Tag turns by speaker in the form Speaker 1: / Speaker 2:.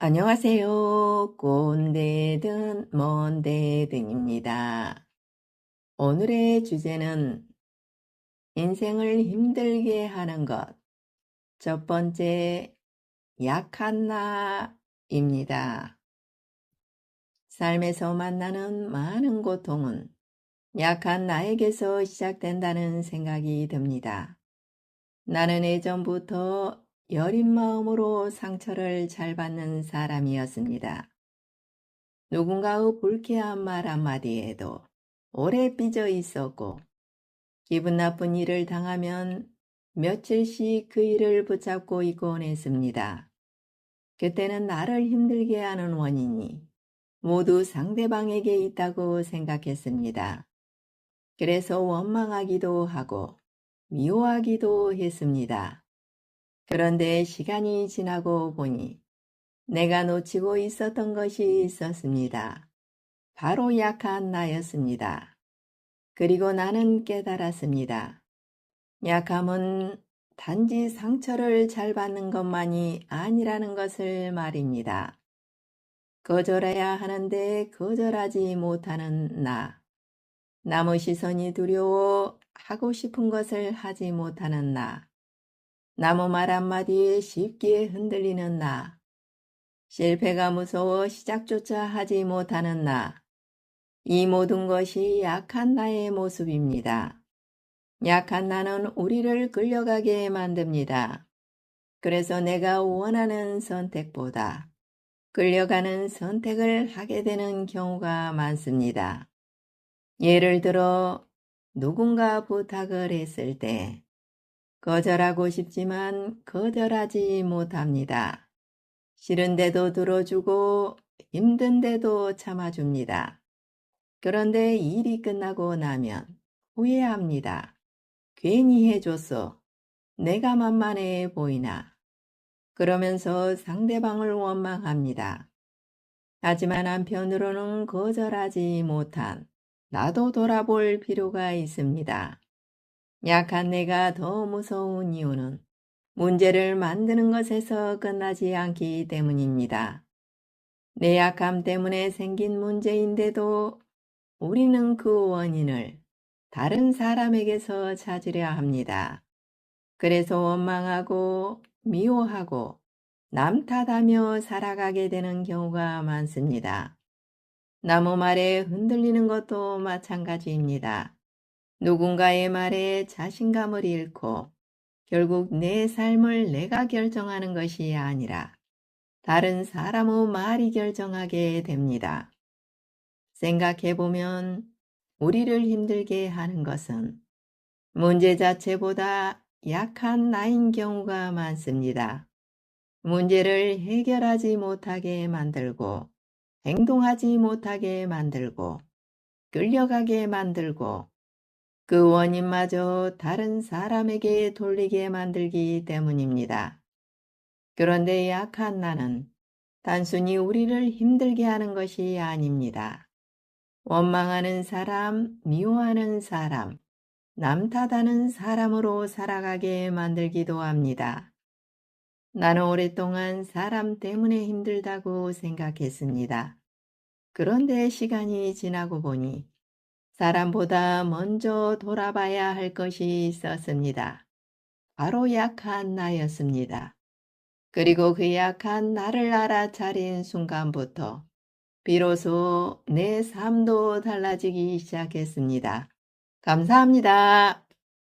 Speaker 1: 안녕하세요. 꼰대든 먼데든입니다. 오늘의 주제는 인생을 힘들게 하는 것. 첫 번째, 약한 나입니다. 삶에서 만나는 많은 고통은 약한 나에게서 시작된다는 생각이 듭니다. 나는 예전부터 여린 마음으로 상처를 잘 받는 사람이었습니다. 누군가의 불쾌한 말 한마디에도 오래 삐져 있었고, 기분 나쁜 일을 당하면 며칠씩 그 일을 붙잡고 있곤 했습니다. 그때는 나를 힘들게 하는 원인이 모두 상대방에게 있다고 생각했습니다. 그래서 원망하기도 하고 미워하기도 했습니다. 그런데 시간이 지나고 보니 내가 놓치고 있었던 것이 있었습니다. 바로 약한 나였습니다. 그리고 나는 깨달았습니다. 약함은 단지 상처를 잘 받는 것만이 아니라는 것을 말입니다. 거절해야 하는데 거절하지 못하는 나. 남의 시선이 두려워 하고 싶은 것을 하지 못하는 나. 남의 말 한마디에 쉽게 흔들리는 나. 실패가 무서워 시작조차 하지 못하는 나. 이 모든 것이 약한 나의 모습입니다. 약한 나는 우리를 끌려가게 만듭니다. 그래서 내가 원하는 선택보다 끌려가는 선택을 하게 되는 경우가 많습니다. 예를 들어 누군가 부탁을 했을 때 거절하고 싶지만 거절하지 못합니다. 싫은데도 들어주고 힘든데도 참아줍니다. 그런데 일이 끝나고 나면 후회합니다. 괜히 해줬어. 내가 만만해 보이나. 그러면서 상대방을 원망합니다. 하지만 한편으로는 거절하지 못한 나도 돌아볼 필요가 있습니다. 약한 내가 더 무서운 이유는 문제를 만드는 것에서 끝나지 않기 때문입니다. 내 약함 때문에 생긴 문제인데도 우리는 그 원인을 다른 사람에게서 찾으려 합니다. 그래서 원망하고 미워하고 남 탓하며 살아가게 되는 경우가 많습니다. 남의 말에 흔들리는 것도 마찬가지입니다. 누군가의 말에 자신감을 잃고 결국 내 삶을 내가 결정하는 것이 아니라 다른 사람의 말이 결정하게 됩니다. 생각해보면 우리를 힘들게 하는 것은 문제 자체보다 약한 나인 경우가 많습니다. 문제를 해결하지 못하게 만들고 행동하지 못하게 만들고 끌려가게 만들고 그 원인마저 다른 사람에게 돌리게 만들기 때문입니다. 그런데 약한 나는 단순히 우리를 힘들게 하는 것이 아닙니다. 원망하는 사람, 미워하는 사람, 남 탓하는 사람으로 살아가게 만들기도 합니다. 나는 오랫동안 사람 때문에 힘들다고 생각했습니다. 그런데 시간이 지나고 보니 사람보다 먼저 돌아봐야 할 것이 있었습니다. 바로 약한 나였습니다. 그리고 그 약한 나를 알아차린 순간부터 비로소 내 삶도 달라지기 시작했습니다. 감사합니다.